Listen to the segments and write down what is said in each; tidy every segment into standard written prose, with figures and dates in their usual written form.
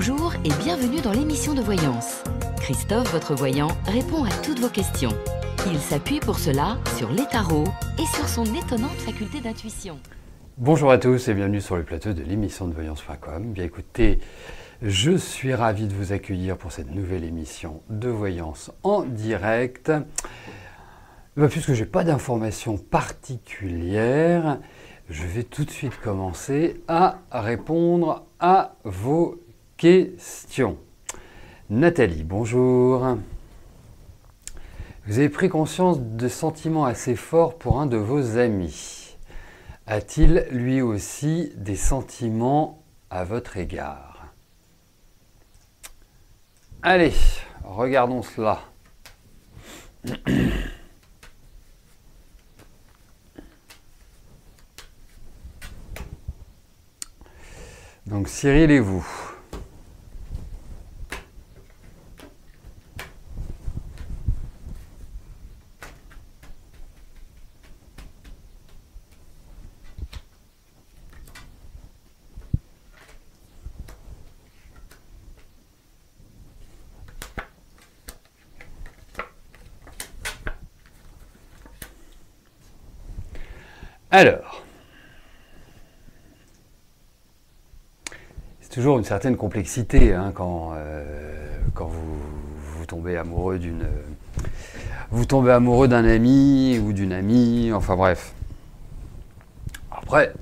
Bonjour et bienvenue dans l'émission de voyance. Christophe, votre voyant, répond à toutes vos questions. Il s'appuie pour cela sur les tarots et sur son étonnante faculté d'intuition. Bonjour à tous et bienvenue sur le plateau de l'émission de voyance.com. Bien écoutez, je suis ravi de vous accueillir pour cette nouvelle émission de voyance en direct. Puisque je n'ai pas d'informations particulières, je vais tout de suite commencer à répondre à vos questions. Nathalie, bonjour. Vous avez pris conscience de sentiments assez forts pour un de vos amis. A-t-il lui aussi des sentiments à votre égard? Allez, regardons cela. Donc Cyril et vous. Alors, c'est toujours une certaine complexité quand vous tombez amoureux d'un ami ou d'une amie, enfin bref. Après,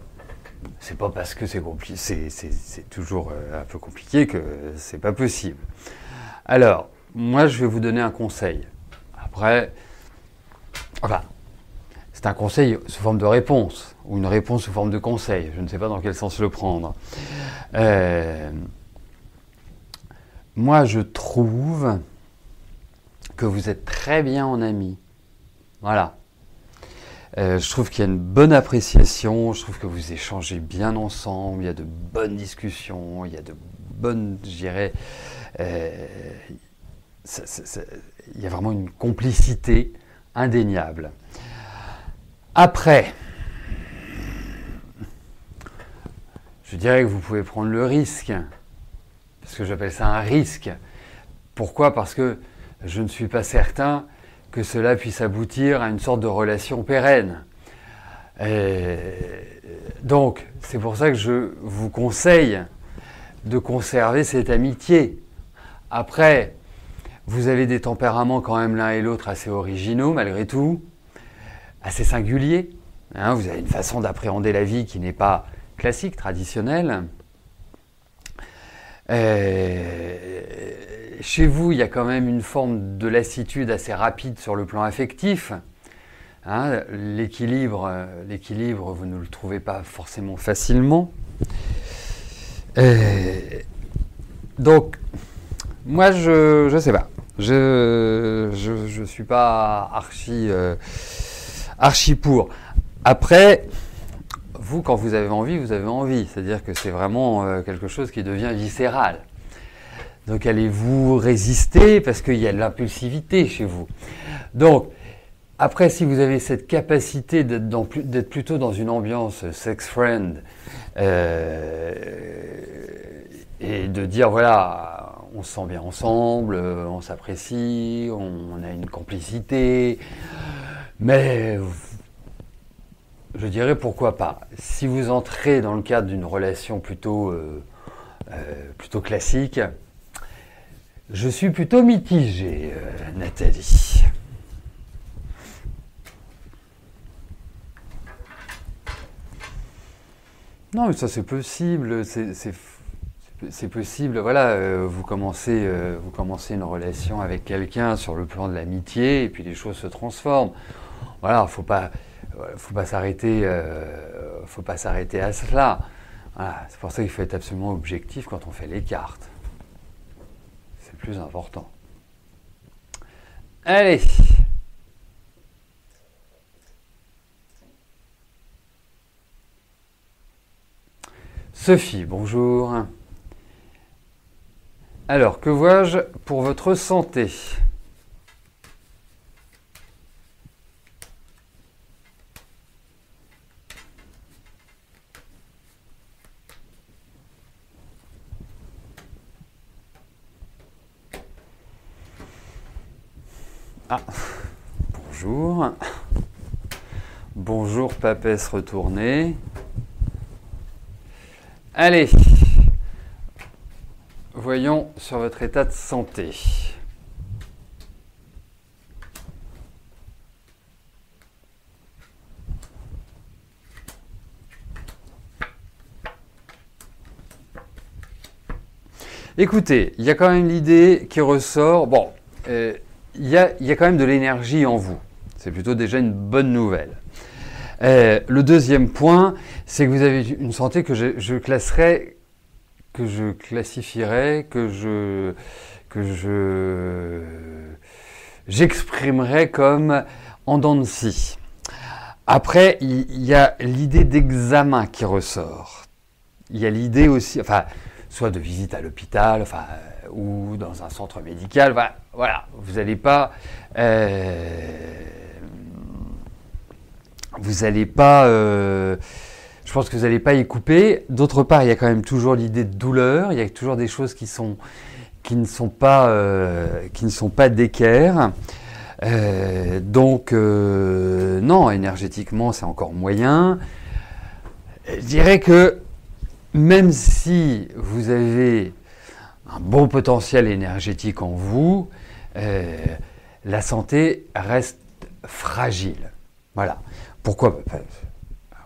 c'est pas parce que c'est compliqué, c'est toujours un peu compliqué que c'est pas possible. Alors, moi je vais vous donner un conseil. Après, enfin, c'est un conseil sous forme de réponse, ou une réponse sous forme de conseil. Je ne sais pas dans quel sens le prendre. Moi, je trouve que vous êtes très bien en ami. Voilà. Je trouve qu'il y a une bonne appréciation, je trouve que vous échangez bien ensemble, il y a de bonnes discussions, il y a de bonnes, je dirais, il y a vraiment une complicité indéniable. Après, je dirais que vous pouvez prendre le risque, parce que j'appelle ça un risque. Pourquoi? Parce que je ne suis pas certain que cela puisse aboutir à une sorte de relation pérenne. Donc, c'est pour ça que je vous conseille de conserver cette amitié. Après, vous avez des tempéraments quand même l'un et l'autre assez originaux, malgré tout, assez singuliers. Vous avez une façon d'appréhender la vie qui n'est pas classique, traditionnelle. Chez vous, il y a quand même une forme de lassitude assez rapide sur le plan affectif. L'équilibre, vous ne le trouvez pas forcément facilement. Donc, moi, je sais pas. Je suis pas archi pour. Après, vous, quand vous avez envie, vous avez envie. C'est-à-dire que c'est vraiment quelque chose qui devient viscéral. Donc, allez-vous résister parce qu'il y a de l'impulsivité chez vous. Donc, après, si vous avez cette capacité d'être plutôt dans une ambiance sex-friend et de dire, voilà, on se sent bien ensemble, on s'apprécie, on a une complicité, mais je dirais pourquoi pas. Si vous entrez dans le cadre d'une relation plutôt classique, je suis plutôt mitigé, Nathalie. Non, mais ça c'est possible, c'est possible. Voilà, vous commencez une relation avec quelqu'un sur le plan de l'amitié, et puis les choses se transforment. Voilà, faut pas s'arrêter à cela. Voilà, c'est pour ça qu'il faut être absolument objectif quand on fait les cartes. C'est le plus important. Allez. Sophie, bonjour. Alors, que vois-je pour votre santé? Ah, bonjour. Bonjour, papesse retournée. Allez, voyons sur votre état de santé. Écoutez, il y a quand même l'idée qui ressort. Bon, il y a quand même de l'énergie en vous. C'est plutôt déjà une bonne nouvelle. Le deuxième point, c'est que vous avez une santé que je classerais, que je classifierais, j'exprimerais comme en dents de scie. Après, il y a l'idée d'examen qui ressort. Il y a l'idée aussi, enfin, soit de visite à l'hôpital, enfin, ou dans un centre médical. Voilà, vous n'allez pas, je pense que vous n'allez pas y couper. D'autre part, il y a quand même toujours l'idée de douleur. Il y a toujours des choses qui ne sont pas d'équerre. Donc, non, énergétiquement, c'est encore moyen. Je dirais que même si vous avez un bon potentiel énergétique en vous, la santé reste fragile. Voilà. Pourquoi ?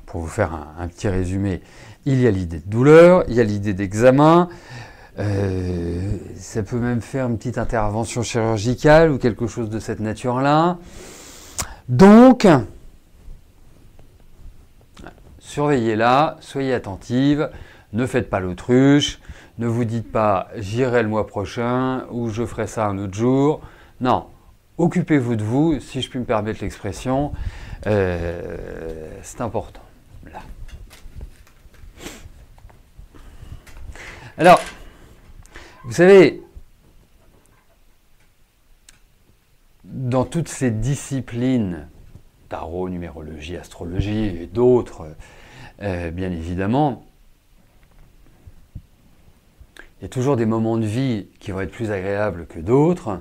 Pour vous faire un petit résumé, il y a l'idée de douleur, il y a l'idée d'examen, ça peut même faire une petite intervention chirurgicale ou quelque chose de cette nature-là. Donc, surveillez-la, soyez attentive, ne faites pas l'autruche, ne vous dites pas « j'irai le mois prochain » ou « je ferai ça un autre jour ». Non, occupez-vous de vous, si je puis me permettre l'expression, c'est important. Là. Alors, vous savez, dans toutes ces disciplines, tarot, numérologie, astrologie et d'autres, bien évidemment, il y a toujours des moments de vie qui vont être plus agréables que d'autres,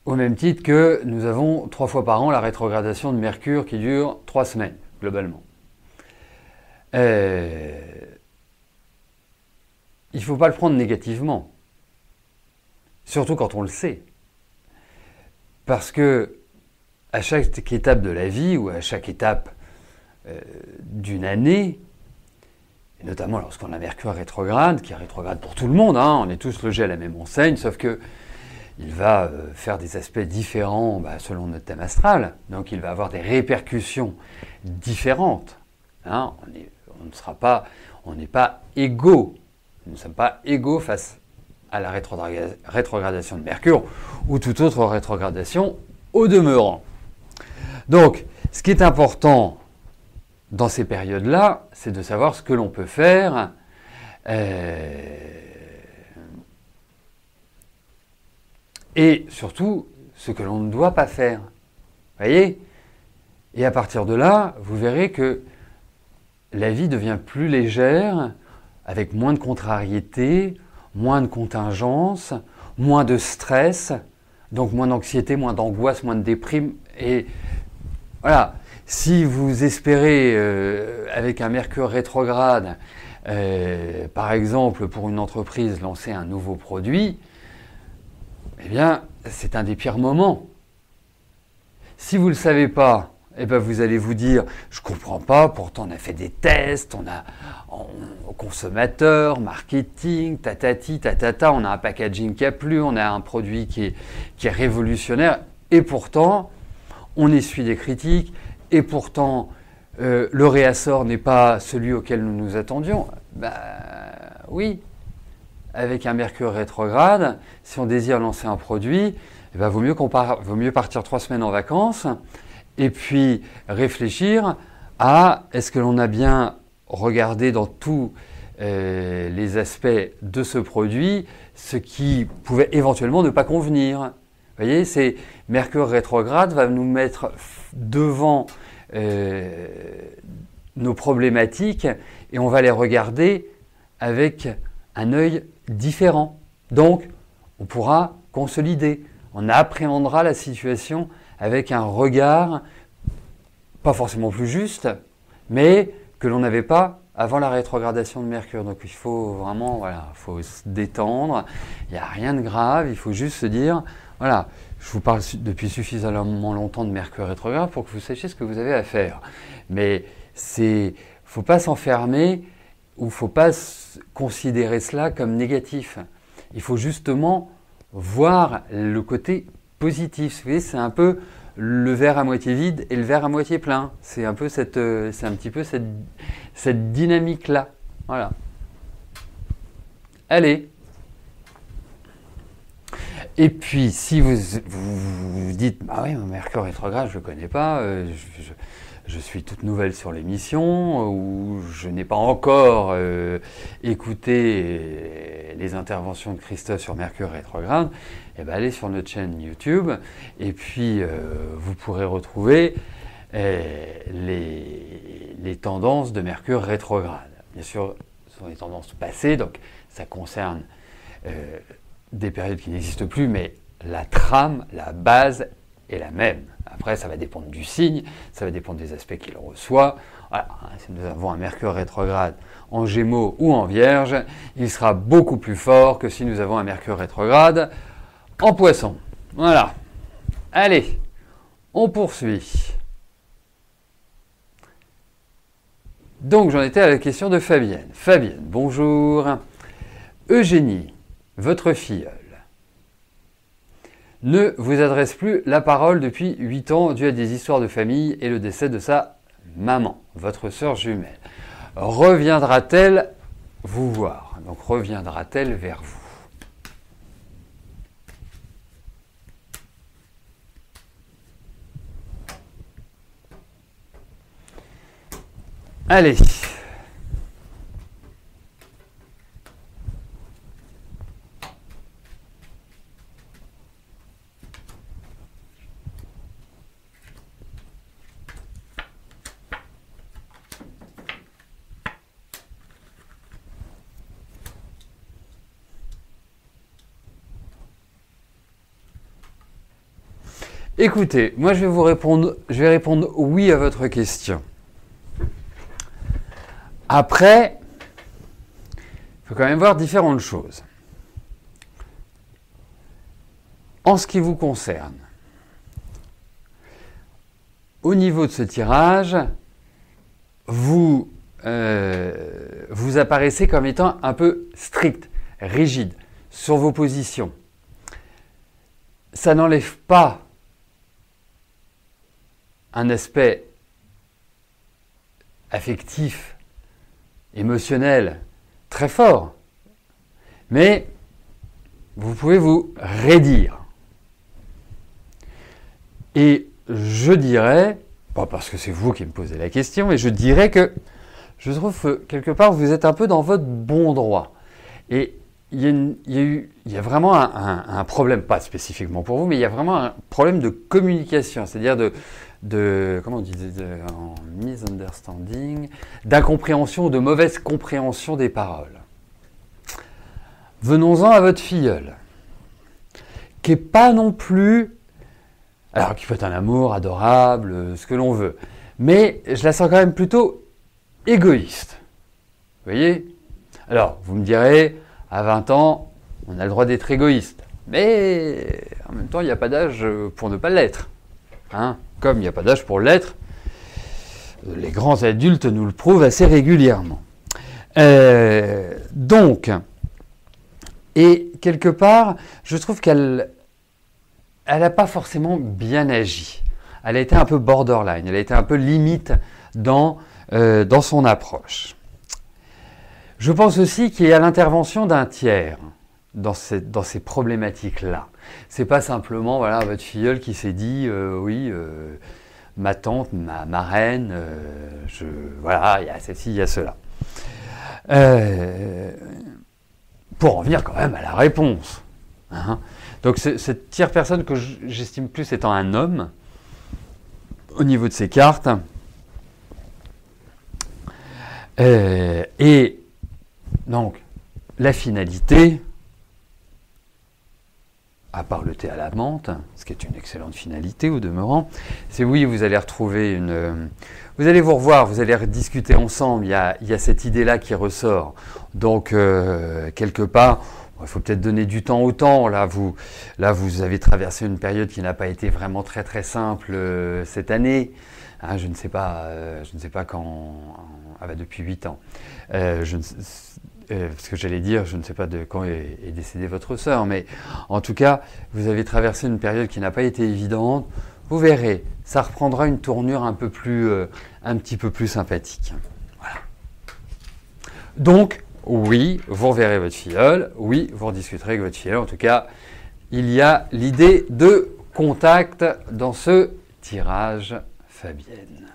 au même titre que nous avons 3 fois par an la rétrogradation de Mercure qui dure 3 semaines, globalement. Il ne faut pas le prendre négativement, surtout quand on le sait. Parce que à chaque étape de la vie ou à chaque étape d'une année, et notamment lorsqu'on a Mercure rétrograde, qui est rétrograde pour tout le monde, hein, on est tous logés à la même enseigne, sauf que il va faire des aspects différents selon notre thème astral, donc il va avoir des répercussions différentes. Hein, on n'est pas égaux, nous ne sommes pas égaux face à la rétrogradation de Mercure ou toute autre rétrogradation au demeurant. Donc, ce qui est important dans ces périodes-là, c'est de savoir ce que l'on peut faire et surtout ce que l'on ne doit pas faire. Voyez ? Et à partir de là, vous verrez que la vie devient plus légère, avec moins de contrariétés, moins de contingences, moins de stress, donc moins d'anxiété, moins d'angoisse, moins de déprime. Et voilà, si vous espérez, avec un Mercure rétrograde, par exemple pour une entreprise, lancer un nouveau produit, eh bien, c'est un des pires moments. Si vous ne le savez pas, eh bien, vous allez vous dire « je ne comprends pas, pourtant on a fait des tests, on a consommateur, marketing, tatati, tatata, on a un packaging qui a plu, on a un produit qui est révolutionnaire, et pourtant on essuie des critiques, et pourtant le réassort n'est pas celui auquel nous nous attendions. » Oui, avec un Mercure rétrograde, si on désire lancer un produit, vaut mieux partir 3 semaines en vacances et puis réfléchir à est-ce que l'on a bien regardé dans tous les aspects de ce produit ce qui pouvait éventuellement ne pas convenir. Vous voyez, c'est Mercure rétrograde va nous mettre devant nos problématiques et on va les regarder avec un œil différent. Donc, on pourra consolider, on appréhendera la situation avec un regard pas forcément plus juste, mais que l'on n'avait pas avant la rétrogradation de Mercure. Donc il faut vraiment, voilà, faut se détendre, il n'y a rien de grave, il faut juste se dire, voilà, je vous parle depuis suffisamment longtemps de Mercure rétrograde pour que vous sachiez ce que vous avez à faire. Mais faut pas s'enfermer ou faut pas considérer cela comme négatif. Il faut justement voir le côté positif. Vous voyez, c'est un peu le verre à moitié vide et le verre à moitié plein. C'est un petit peu cette dynamique-là. Voilà. Allez. Et puis, si vous dites, bah oui, Mercure rétrograde, je ne le connais pas, je suis toute nouvelle sur l'émission, ou je n'ai pas encore écouté les interventions de Christophe sur Mercure rétrograde, eh bien, allez sur notre chaîne YouTube, et puis vous pourrez retrouver les tendances de Mercure rétrograde. Bien sûr, ce sont des tendances passées, donc ça concerne des périodes qui n'existent plus, mais la trame, la base est la même. Après, ça va dépendre du signe, ça va dépendre des aspects qu'il reçoit. Voilà. Si nous avons un Mercure rétrograde en Gémeaux ou en Vierge, il sera beaucoup plus fort que si nous avons un Mercure rétrograde en Poisson. Voilà. Allez, on poursuit. Donc, j'en étais à la question de Fabienne. Fabienne, bonjour. Eugénie, votre filleule, ne vous adresse plus la parole depuis 8 ans dû à des histoires de famille et le décès de sa maman, votre sœur jumelle. Reviendra-t-elle vous voir? Donc reviendra-t-elle vers vous? Allez. Écoutez, moi je vais répondre oui à votre question. Après, il faut quand même voir différentes choses. En ce qui vous concerne, au niveau de ce tirage, vous apparaissez comme étant un peu strict, rigide sur vos positions. Ça n'enlève pas un aspect affectif, émotionnel très fort, mais vous pouvez vous raidir. Et je dirais, pas parce que c'est vous qui me posez la question, mais je dirais que je trouve que quelque part vous êtes un peu dans votre bon droit. Et il y a vraiment un problème, pas spécifiquement pour vous, mais il y a vraiment un problème de communication, c'est-à-dire comment on dit, en misunderstanding, d'incompréhension ou de mauvaise compréhension des paroles. Venons-en à votre filleule, qui n'est pas non plus, alors qui peut être un amour adorable, ce que l'on veut, mais je la sens quand même plutôt égoïste. Vous voyez? Alors, vous me direz, à 20 ans, on a le droit d'être égoïste, mais en même temps, il n'y a pas d'âge pour ne pas l'être. Hein? Comme il n'y a pas d'âge pour l'être, les grands adultes nous le prouvent assez régulièrement. Donc, et quelque part, je trouve qu'elle n'a pas forcément bien agi. Elle a été un peu borderline, elle a été un peu limite dans son approche. Je pense aussi qu'il y a l'intervention d'un tiers dans ces problématiques-là. C'est pas simplement voilà, votre filleule qui s'est dit oui, ma tante, ma marraine, voilà, il y a ceci, il y a cela. Pour en venir quand même à la réponse. Hein. Donc cette tiers personne que j'estime plus étant un homme, au niveau de ses cartes, et donc la finalité, à part le thé à la menthe, ce qui est une excellente finalité au demeurant, c'est oui, vous allez retrouver vous allez vous revoir, vous allez rediscuter ensemble, il y a cette idée-là qui ressort. Donc, quelque part, il faut peut-être donner du temps au temps. Là, vous avez traversé une période qui n'a pas été vraiment très très simple cette année. Hein, je ne sais pas quand... Ah bah depuis 8 ans. Parce que j'allais dire, je ne sais pas de quand est décédée votre sœur, mais en tout cas, vous avez traversé une période qui n'a pas été évidente. Vous verrez, ça reprendra une tournure un petit peu plus sympathique. Voilà. Donc, oui, vous reverrez votre filleule, oui, vous rediscuterez avec votre filleule. En tout cas, il y a l'idée de contact dans ce tirage Fabienne.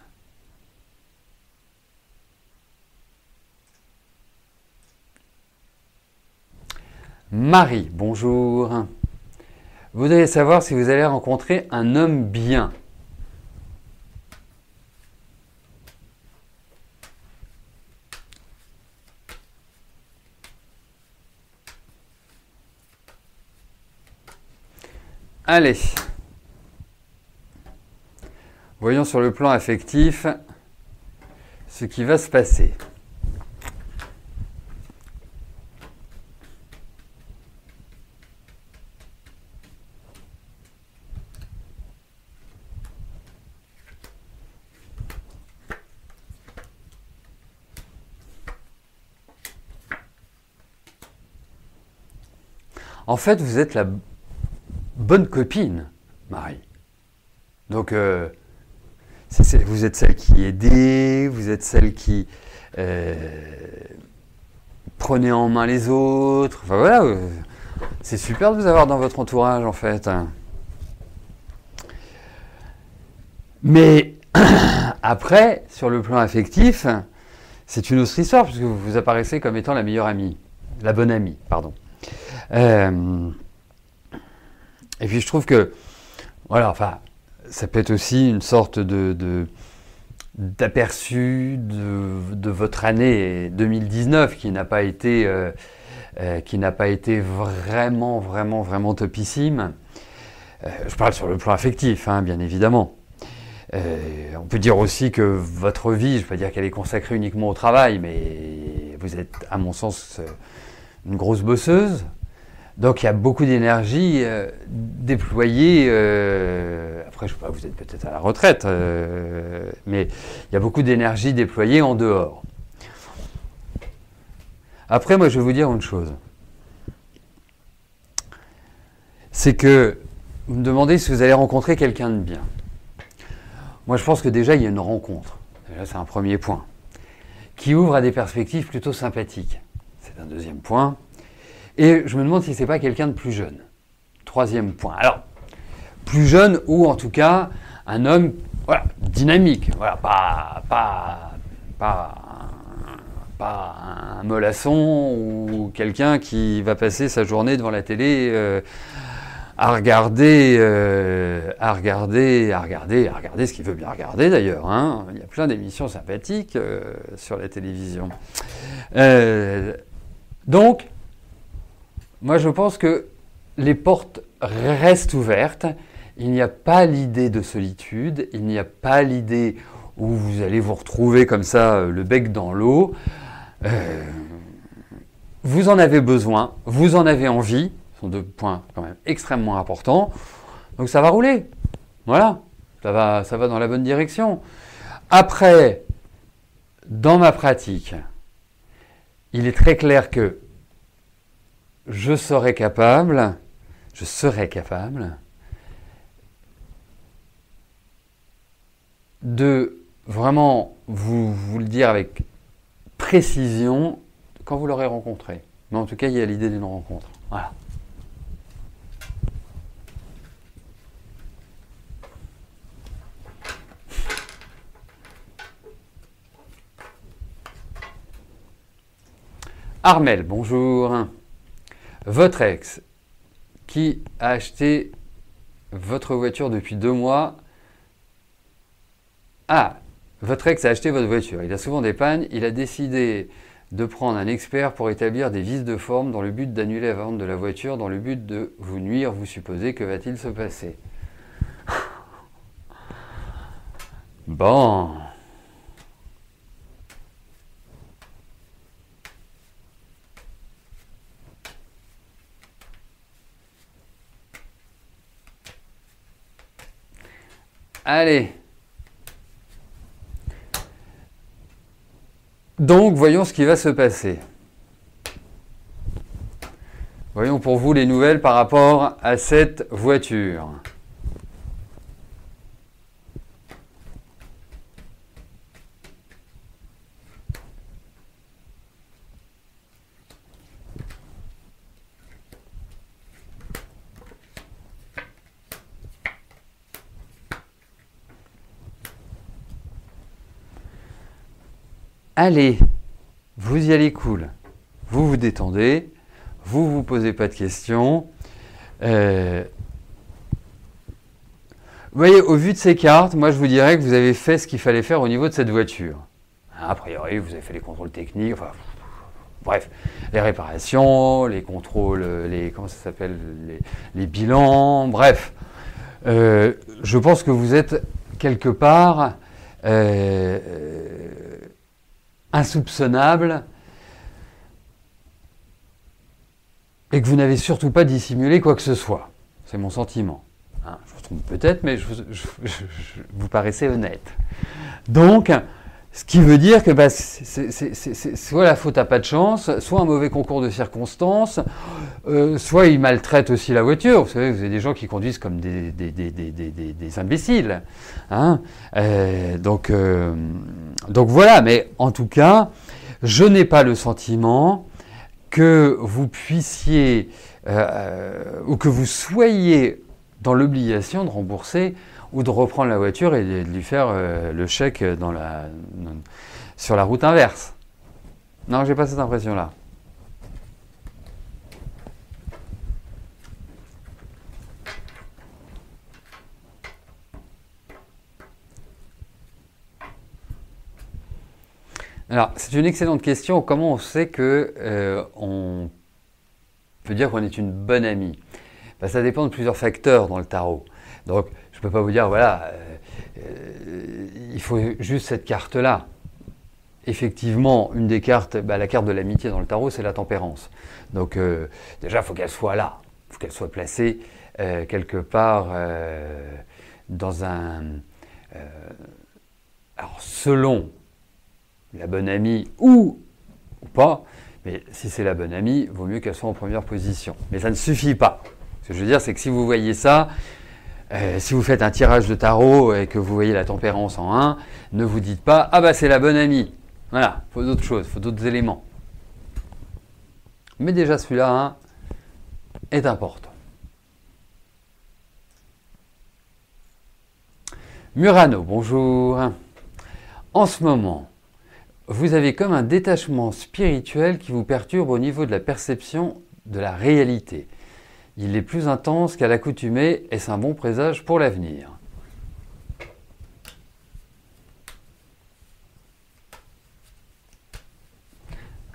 Marie, bonjour. Vous devez savoir si vous allez rencontrer un homme bien. Allez. Voyons sur le plan affectif ce qui va se passer. En fait, vous êtes la bonne copine, Marie. Donc, vous êtes celle qui aidait, vous êtes celle qui prenait en main les autres. Enfin voilà, c'est super de vous avoir dans votre entourage, en fait. Mais après, sur le plan affectif, c'est une autre histoire, puisque vous apparaissez comme étant la meilleure amie, la bonne amie, pardon. Et puis je trouve que, voilà, enfin, ça peut être aussi une sorte d'aperçu de votre année 2019 qui n'a pas été vraiment topissime. Je parle sur le plan affectif, hein, bien évidemment. On peut dire aussi que votre vie, je ne vais pas dire qu'elle est consacrée uniquement au travail, mais vous êtes, à mon sens, une grosse bosseuse. Donc il y a beaucoup d'énergie déployée, après je sais pas, vous êtes peut-être à la retraite, mais il y a beaucoup d'énergie déployée en dehors. Après moi je vais vous dire une chose, c'est que vous me demandez si vous allez rencontrer quelqu'un de bien. Moi je pense que déjà il y a une rencontre, déjà c'est un premier point, qui ouvre à des perspectives plutôt sympathiques. C'est un deuxième point. Et je me demande si c'est pas quelqu'un de plus jeune. Troisième point. Alors, plus jeune ou en tout cas un homme, voilà, dynamique. Voilà, pas un mollasson ou quelqu'un qui va passer sa journée devant la télé à regarder ce qu'il veut bien regarder d'ailleurs. Hein. Il y a plein d'émissions sympathiques sur la télévision. Donc, moi, je pense que les portes restent ouvertes. Il n'y a pas l'idée de solitude. Il n'y a pas l'idée où vous allez vous retrouver comme ça, le bec dans l'eau. Vous en avez besoin. Vous en avez envie. Ce sont deux points quand même extrêmement importants. Donc, ça va rouler. Voilà. Ça va dans la bonne direction. Après, dans ma pratique, il est très clair que je serai capable de vraiment vous le dire avec précision quand vous l'aurez rencontré. Mais en tout cas, il y a l'idée d'une rencontre. Voilà. Armel, bonjour. Votre ex qui a acheté votre voiture depuis 2 mois. Ah, votre ex a acheté votre voiture. Il a souvent des pannes. Il a décidé de prendre un expert pour établir des vices de forme dans le but d'annuler la vente de la voiture, dans le but de vous nuire, vous supposez, que va-t-il se passer? Bon. Allez. Donc, voyons ce qui va se passer. Voyons pour vous les nouvelles par rapport à cette voiture. Allez, vous y allez cool. Vous vous détendez, vous vous posez pas de questions. Vous voyez, au vu de ces cartes, moi je vous dirais que vous avez fait ce qu'il fallait faire au niveau de cette voiture. A priori, vous avez fait les contrôles techniques, enfin, bref, les réparations, les contrôles, comment ça s'appelle, les bilans, bref. Je pense que vous êtes quelque part insoupçonnable et que vous n'avez surtout pas dissimulé quoi que ce soit. C'est mon sentiment. Hein, je vous trompe peut-être, mais vous paraissez honnête. Donc, ce qui veut dire que c'est soit la faute à pas de chance, soit un mauvais concours de circonstances, soit il maltraite aussi la voiture. Vous savez, vous avez des gens qui conduisent comme des imbéciles. Hein, donc voilà, mais en tout cas, je n'ai pas le sentiment que vous puissiez ou que vous soyez dans l'obligation de rembourser ou de reprendre la voiture et de lui faire le chèque sur la route inverse. Non, j'ai pas cette impression-là. Alors, c'est une excellente question. Comment on sait que on peut dire qu'on est une bonne amie? Ben, ça dépend de plusieurs facteurs dans le tarot. Donc, je ne peux pas vous dire, voilà, il faut juste cette carte-là. Effectivement, une des cartes, la carte de l'amitié dans le tarot, c'est la tempérance. Donc, déjà, il faut qu'elle soit là. Il faut qu'elle soit placée quelque part dans un... alors, selon la bonne amie ou pas, mais si c'est la bonne amie, vaut mieux qu'elle soit en première position. Mais ça ne suffit pas. Ce que je veux dire, c'est que si vous voyez ça, si vous faites un tirage de tarot et que vous voyez la tempérance en 1, ne vous dites pas « Ah bah c'est la bonne amie ». Voilà, il faut d'autres choses, il faut d'autres éléments. Mais déjà celui-là hein, est important. Murano, bonjour. En ce moment, vous avez comme un détachement spirituel qui vous perturbe au niveau de la perception de la réalité. Il est plus intense qu'à l'accoutumée. Est-ce un bon présage pour l'avenir?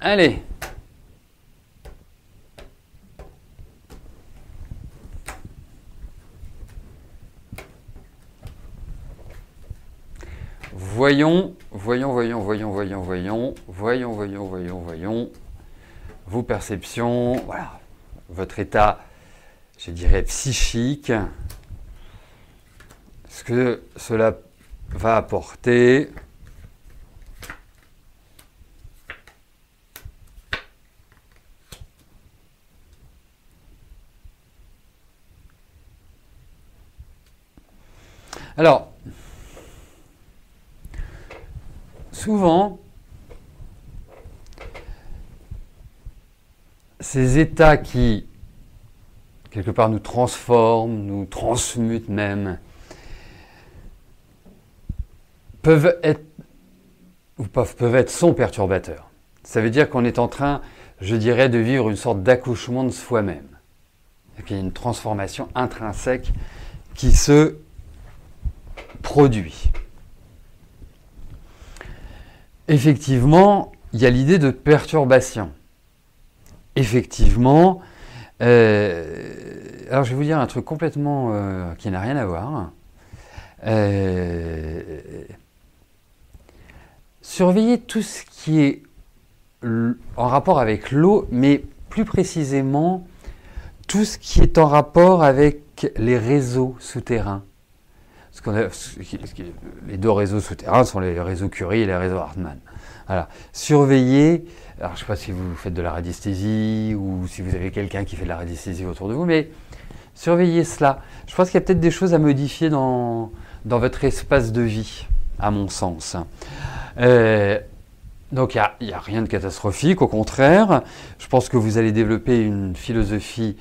Allez. Voyons. Vos perceptions, voilà. Votre état, je dirais, psychique. Ce que cela va apporter. Alors, souvent, ces états qui, quelque part, nous transforment, nous transmutent même, peuvent être sont perturbateurs. Ça veut dire qu'on est en train, je dirais, de vivre une sorte d'accouchement de soi-même. Il y a une transformation intrinsèque qui se produit. Effectivement, il y a l'idée de perturbation. Effectivement, alors je vais vous dire un truc complètement qui n'a rien à voir. Surveillez tout ce qui est en rapport avec l'eau, mais plus précisément tout ce qui est en rapport avec les réseaux souterrains. Les deux réseaux souterrains sont les réseaux Curie et les réseaux Hartmann. Voilà. Surveillez, alors je ne sais pas si vous faites de la radiesthésie ou si vous avez quelqu'un qui fait de la radiesthésie autour de vous, mais surveillez cela. Je pense qu'il y a peut-être des choses à modifier dans votre espace de vie, à mon sens. Donc il n'y a rien de catastrophique, au contraire. Je pense que vous allez développer une philosophie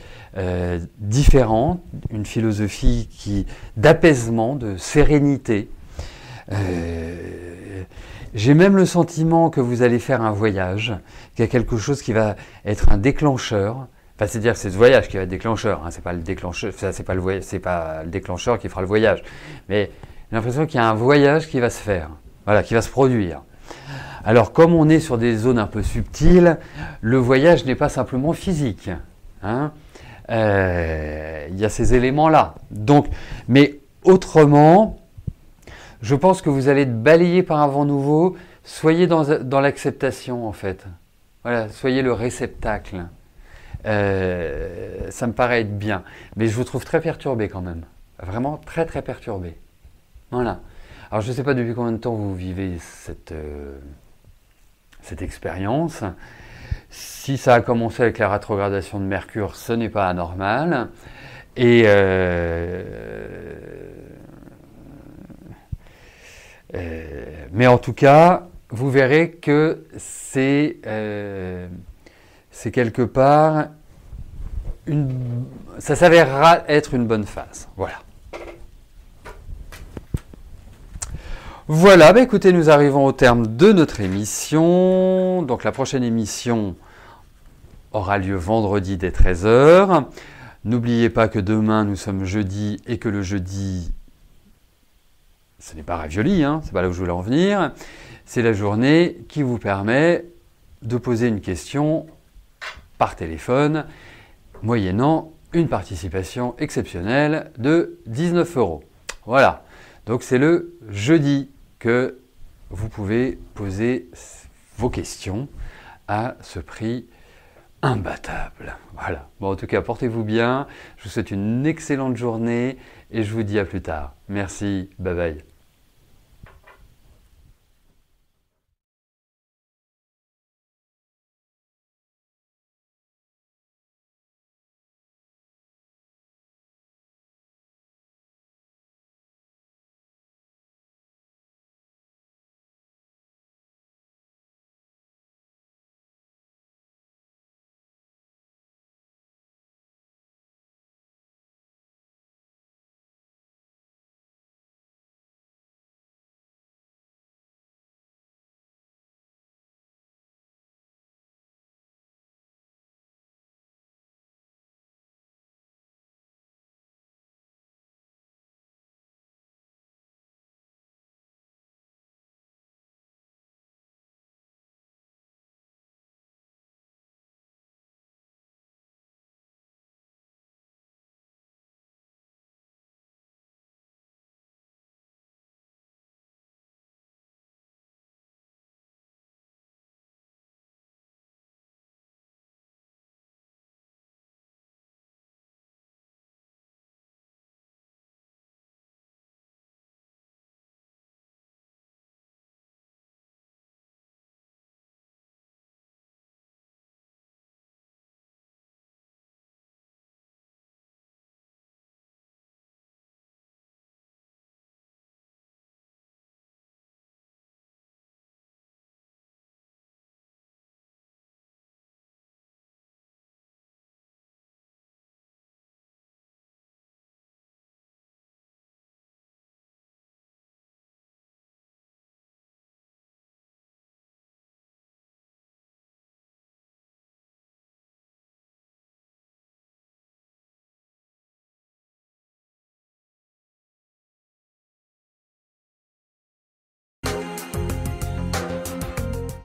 différente, une philosophie d'apaisement, de sérénité. J'ai même le sentiment que vous allez faire un voyage, qu'il y a quelque chose qui va être un déclencheur. Enfin, c'est-à-dire que c'est ce voyage qui va être déclencheur. Hein, c'est pas le déclencheur, c'est pas le déclencheur qui fera le voyage. Mais j'ai l'impression qu'il y a un voyage qui va se faire, voilà, qui va se produire. Alors, comme on est sur des zones un peu subtiles, le voyage n'est pas simplement physique. Hein. Il y a ces éléments-là. Donc, mais autrement, je pense que vous allez être balayé par un vent nouveau. Soyez dans l'acceptation, en fait. Voilà, soyez le réceptacle. Ça me paraît être bien. Mais je vous trouve très perturbé quand même. Vraiment très très perturbé. Voilà. Alors, je ne sais pas depuis combien de temps vous vivez cette expérience. Si ça a commencé avec la rétrogradation de Mercure, ce n'est pas anormal. Et mais en tout cas, vous verrez que c'est quelque part ça s'avérera être une bonne phase. Voilà. Voilà, bah écoutez, nous arrivons au terme de notre émission. Donc la prochaine émission aura lieu vendredi dès 13 h. N'oubliez pas que demain nous sommes jeudi et que le jeudi, ce n'est pas ravioli, hein, c'est pas là où je voulais en venir. C'est la journée qui vous permet de poser une question par téléphone, moyennant une participation exceptionnelle de 19 €. Voilà, donc c'est le jeudi que vous pouvez poser vos questions à ce prix imbattable. Voilà. Bon, en tout cas, portez-vous bien. Je vous souhaite une excellente journée et je vous dis à plus tard. Merci. Bye bye.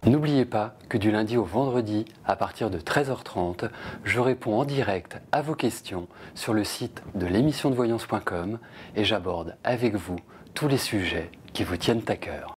N'oubliez pas que du lundi au vendredi, à partir de 13h30, je réponds en direct à vos questions sur le site de l'émissiondevoyance.com et j'aborde avec vous tous les sujets qui vous tiennent à cœur.